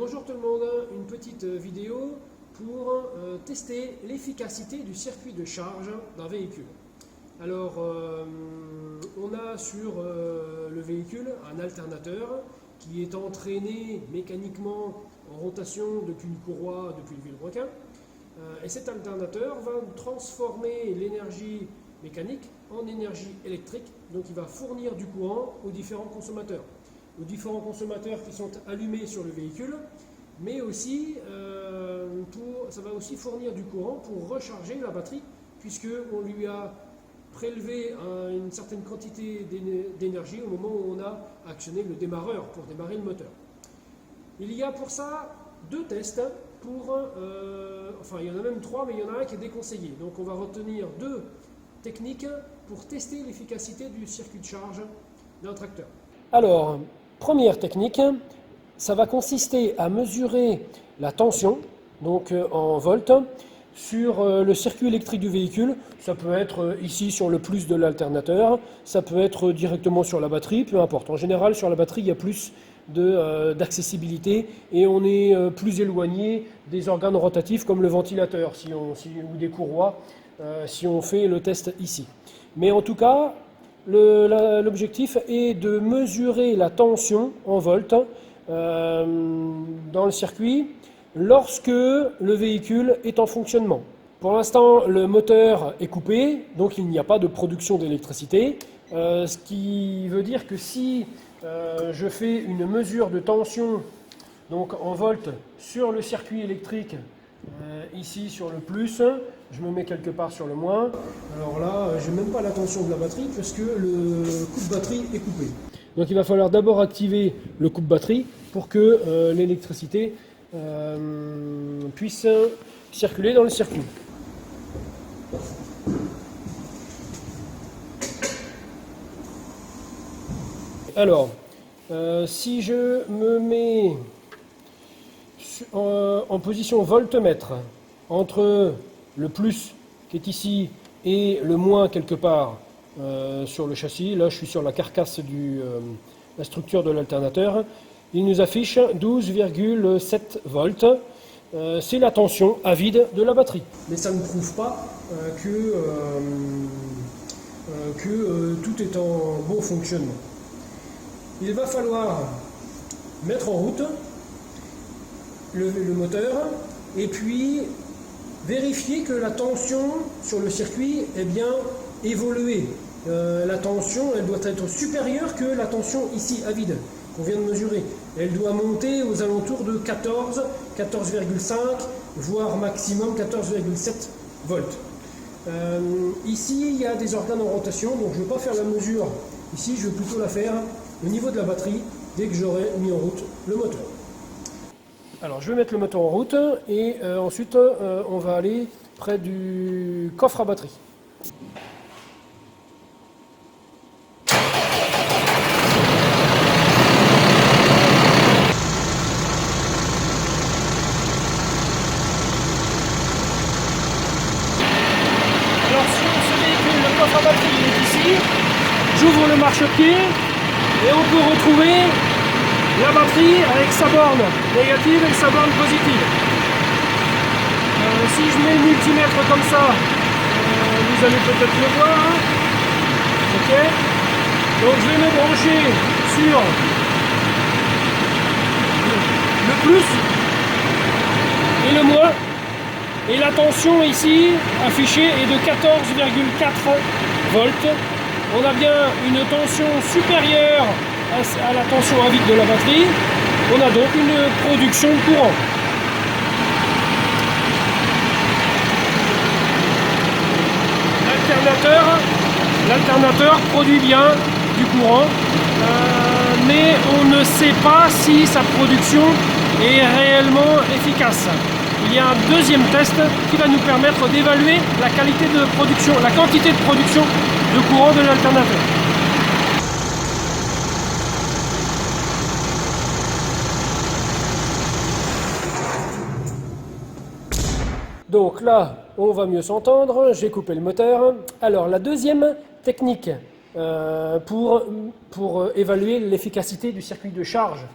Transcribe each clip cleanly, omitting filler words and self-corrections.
Bonjour tout le monde, une petite vidéo pour tester l'efficacité du circuit de charge d'un véhicule. Alors, on a sur le véhicule un alternateur qui est entraîné mécaniquement en rotation depuis une courroie, depuis le vilebrequin. Et cet alternateur va transformer l'énergie mécanique en énergie électrique, donc il va fournir du courant aux différents consommateurs qui sont allumés sur le véhicule, mais aussi ça va aussi fournir du courant pour recharger la batterie, puisqu'on lui a prélevé une certaine quantité d'énergie au moment où on a actionné le démarreur pour démarrer le moteur. Il y a pour ça deux tests, enfin il y en a même trois, mais il y en a un qui est déconseillé. Donc on va retenir deux techniques pour tester l'efficacité du circuit de charge d'un tracteur. Alors, première technique, ça va consister à mesurer la tension, donc en volts, sur le circuit électrique du véhicule. Ça peut être ici sur le plus de l'alternateur, ça peut être directement sur la batterie, peu importe. En général, sur la batterie, il y a plus d'accessibilité et on est plus éloigné des organes rotatifs comme le ventilateur ou des courroies si on fait le test ici. Mais en tout cas, l'objectif est de mesurer la tension en volts dans le circuit lorsque le véhicule est en fonctionnement. Pour l'instant, le moteur est coupé, donc il n'y a pas de production d'électricité, ce qui veut dire que si je fais une mesure de tension donc en volts sur le circuit électrique, ici sur le plus, je me mets quelque part sur le moins. Alors là, je n'ai même pas la tension de la batterie parce que le coupe-batterie est coupé. Donc il va falloir d'abord activer le coupe-batterie pour que l'électricité puisse circuler dans le circuit. Alors, si je me mets en position voltmètre entre le plus qui est ici et le moins quelque part sur le châssis, là je suis sur la carcasse la structure de l'alternateur, il nous affiche 12,7 volts. C'est la tension à vide de la batterie. Mais ça ne prouve pas que tout est en bon fonctionnement. Il va falloir mettre en route le moteur et puis vérifier que la tension sur le circuit est bien évoluée. La tension, elle doit être supérieure que la tension ici à vide qu'on vient de mesurer. Elle doit monter aux alentours de 14, 14,5, voire maximum 14,7 volts. Ici, il y a des organes en rotation, donc je ne vais pas faire la mesure ici, je vais plutôt la faire au niveau de la batterie dès que j'aurai mis en route le moteur. Alors, je vais mettre le moteur en route et ensuite, on va aller près du coffre à batterie. J'ouvre le marchepied et on peut retrouver la batterie avec sa borne négative et sa borne positive. Si je mets le multimètre comme ça, vous allez peut-être le voir. Ok. Donc je vais me brancher sur le plus et le moins. Et la tension ici affichée est de 14,4 volts. On a bien une tension supérieure à la tension à vide de la batterie. On a donc une production de courant. L'alternateur produit bien du courant, mais on ne sait pas si sa production est réellement efficace. Il y a un deuxième test qui va nous permettre d'évaluer la qualité de production, la quantité de production de courant de l'alternateur. Donc là, on va mieux s'entendre, j'ai coupé le moteur. Alors la deuxième technique pour évaluer l'efficacité du circuit de charge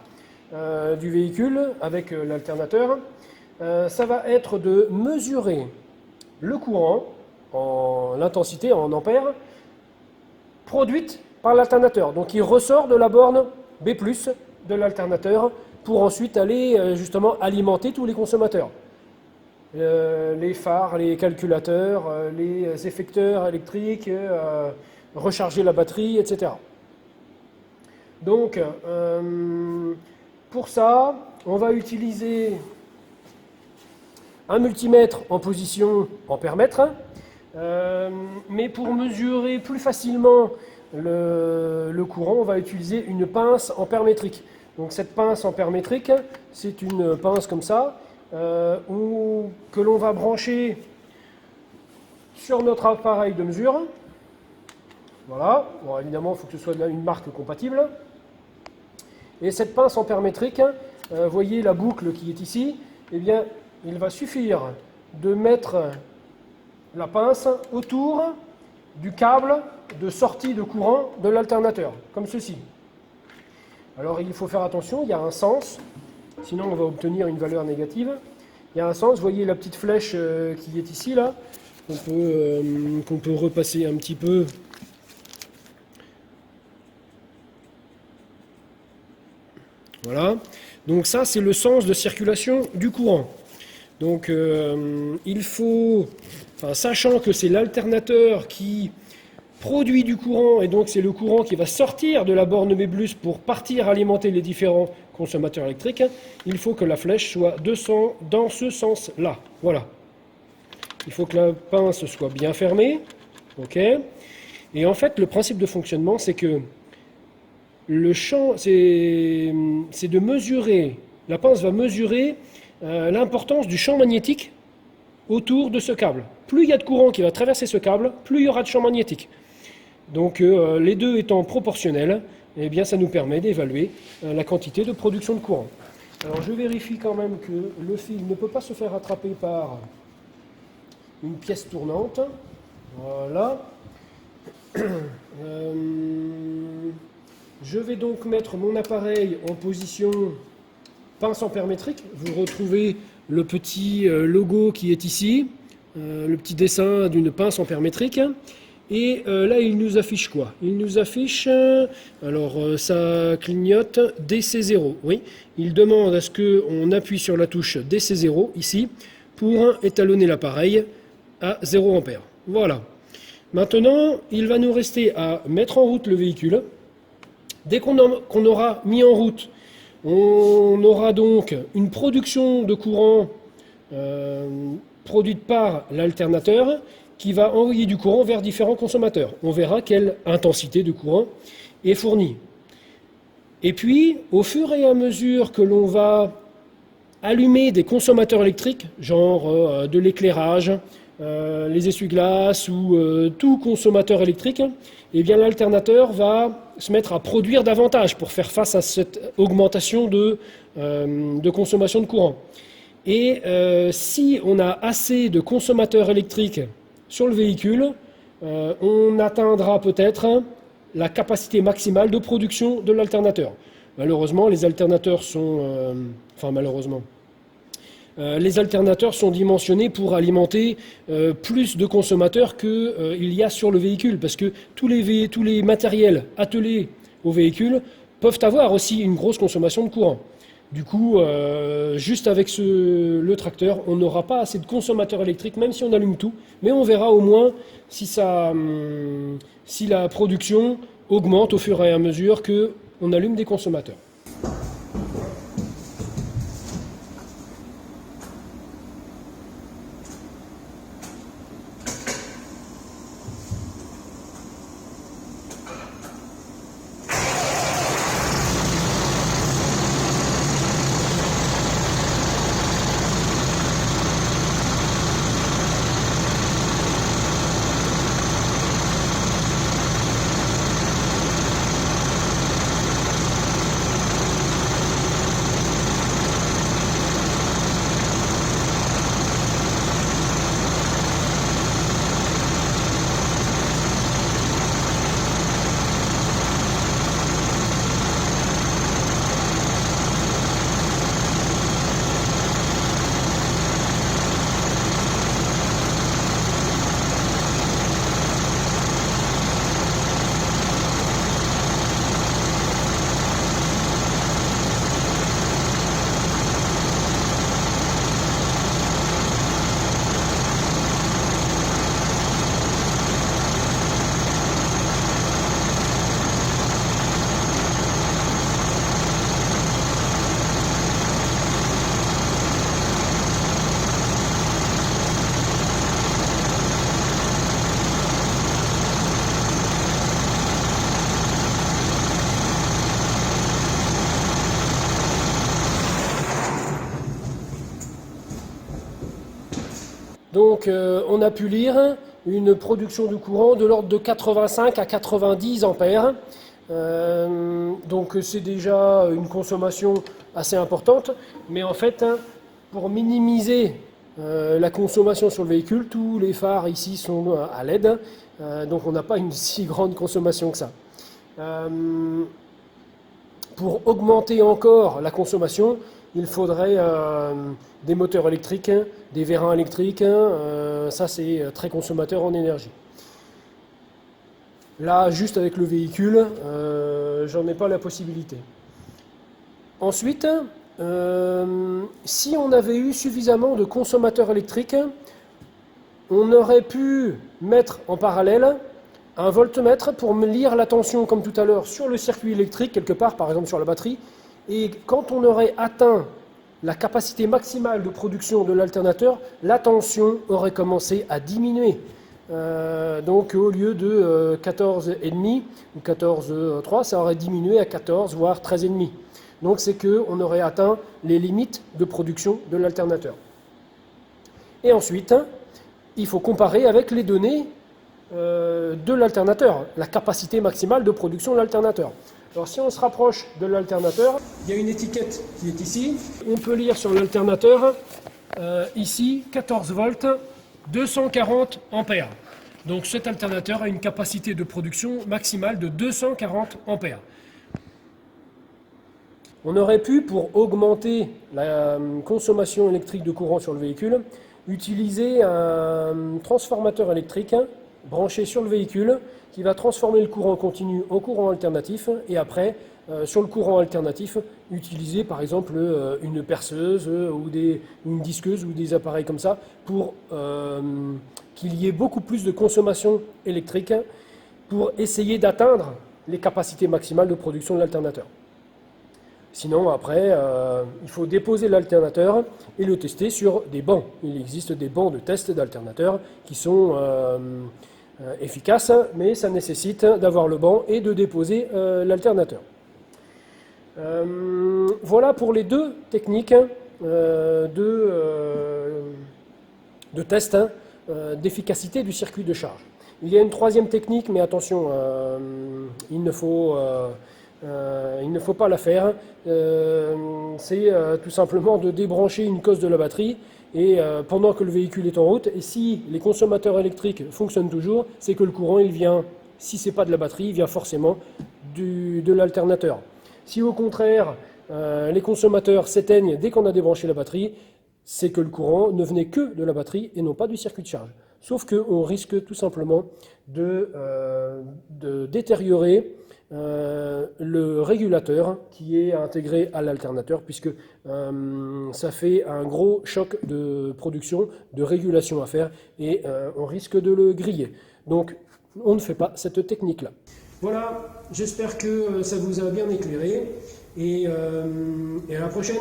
du véhicule avec l'alternateur, ça va être de mesurer le courant, l'intensité en ampères, produite par l'alternateur. Donc il ressort de la borne B+, de l'alternateur, pour ensuite aller justement alimenter tous les consommateurs. Les phares, les calculateurs, les effecteurs électriques, recharger la batterie, etc. Donc, pour ça, on va utiliser un multimètre en position ampère-mètre, mais pour mesurer plus facilement le courant, on va utiliser une pince ampère-métrique. Donc cette pince ampère-métrique, c'est une pince comme ça, que l'on va brancher sur notre appareil de mesure. Voilà, bon, évidemment il faut que ce soit une marque compatible. Et cette pince ampère-métrique, voyez la boucle qui est ici, eh bien il va suffire de mettre la pince autour du câble de sortie de courant de l'alternateur, comme ceci. Alors il faut faire attention, il y a un sens, sinon on va obtenir une valeur négative. Il y a un sens, vous voyez la petite flèche qui est ici, là, qu'on peut repasser un petit peu. Voilà, donc ça c'est le sens de circulation du courant. Donc il faut, sachant que c'est l'alternateur qui produit du courant, et donc c'est le courant qui va sortir de la borne B+ pour partir alimenter les différents consommateurs électriques, il faut que la flèche soit dans ce sens-là. Voilà. Il faut que la pince soit bien fermée. OK. Et en fait, le principe de fonctionnement, c'est que le champ, c'est de mesurer, la pince va mesurer l'importance du champ magnétique autour de ce câble. Plus il y a de courant qui va traverser ce câble, plus il y aura de champ magnétique. Donc les deux étant proportionnels, eh bien, ça nous permet d'évaluer la quantité de production de courant. Alors je vérifie quand même que le fil ne peut pas se faire attraper par une pièce tournante. Voilà. Je vais donc mettre mon appareil en position pince ampère-métrique. Vous retrouvez le petit logo qui est ici, le petit dessin d'une pince ampère-métrique. Et là, il nous affiche quoi? Il nous affiche, ça clignote DC0. Oui, il demande à ce qu'on appuie sur la touche DC0 ici pour étalonner l'appareil à 0 ampère. Voilà. Maintenant, il va nous rester à mettre en route le véhicule. Dès qu'on aura mis en route, on aura donc une production de courant produite par l'alternateur qui va envoyer du courant vers différents consommateurs. On verra quelle intensité de courant est fournie. Et puis, au fur et à mesure que l'on va allumer des consommateurs électriques, genre de l'éclairage, les essuie-glaces ou tout consommateur électrique, eh bien l'alternateur va se mettre à produire davantage pour faire face à cette augmentation de consommation de courant. Et si on a assez de consommateurs électriques sur le véhicule, on atteindra peut-être la capacité maximale de production de l'alternateur. Malheureusement, les alternateurs sont... les alternateurs sont dimensionnés pour alimenter plus de consommateurs qu'il y a sur le véhicule, parce que tous les matériels attelés au véhicule peuvent avoir aussi une grosse consommation de courant. Du coup, juste avec le tracteur, on n'aura pas assez de consommateurs électriques, même si on allume tout, mais on verra au moins si la production augmente au fur et à mesure qu'on allume des consommateurs. Donc on a pu lire une production de courant de l'ordre de 85 à 90 ampères. Donc c'est déjà une consommation assez importante, mais en fait, pour minimiser la consommation sur le véhicule, tous les phares ici sont à LED, donc on n'a pas une si grande consommation que ça. Pour augmenter encore la consommation, il faudrait des moteurs électriques, des vérins électriques, ça c'est très consommateur en énergie. Là, juste avec le véhicule, j'en ai pas la possibilité. Ensuite, si on avait eu suffisamment de consommateurs électriques, on aurait pu mettre en parallèle un voltmètre pour me lire la tension, comme tout à l'heure, sur le circuit électrique, quelque part, par exemple sur la batterie. Et quand on aurait atteint la capacité maximale de production de l'alternateur, la tension aurait commencé à diminuer. Donc au lieu de 14,5 ou 14,3, ça aurait diminué à 14 voire 13,5. Donc c'est qu'on aurait atteint les limites de production de l'alternateur. Et ensuite, il faut comparer avec les données de l'alternateur, la capacité maximale de production de l'alternateur. Alors si on se rapproche de l'alternateur, il y a une étiquette qui est ici. On peut lire sur l'alternateur, ici, 14 volts, 240 ampères. Donc cet alternateur a une capacité de production maximale de 240 ampères. On aurait pu, pour augmenter la consommation électrique de courant sur le véhicule, utiliser un transformateur électrique branché sur le véhicule qui va transformer le courant continu en courant alternatif et après, sur le courant alternatif, utiliser par exemple une perceuse ou une disqueuse ou des appareils comme ça pour qu'il y ait beaucoup plus de consommation électrique pour essayer d'atteindre les capacités maximales de production de l'alternateur. Sinon, après, il faut déposer l'alternateur et le tester sur des bancs. Il existe des bancs de test d'alternateurs qui sont efficaces, mais ça nécessite d'avoir le banc et de déposer l'alternateur. Voilà pour les deux techniques de test d'efficacité du circuit de charge. Il y a une troisième technique, mais attention, il ne faut pas la faire. C'est tout simplement de débrancher une cause de la batterie et pendant que le véhicule est en route, et si les consommateurs électriques fonctionnent toujours, c'est que le courant il vient, si ce n'est pas de la batterie, il vient forcément de l'alternateur. Si au contraire les consommateurs s'éteignent dès qu'on a débranché la batterie, c'est que le courant ne venait que de la batterie et non pas du circuit de charge. Sauf qu'on risque tout simplement de détériorer le régulateur qui est intégré à l'alternateur, puisque ça fait un gros choc de production, de régulation à faire, et on risque de le griller. Donc on ne fait pas cette technique-là. Voilà, j'espère que ça vous a bien éclairé, et à la prochaine.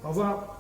Au revoir.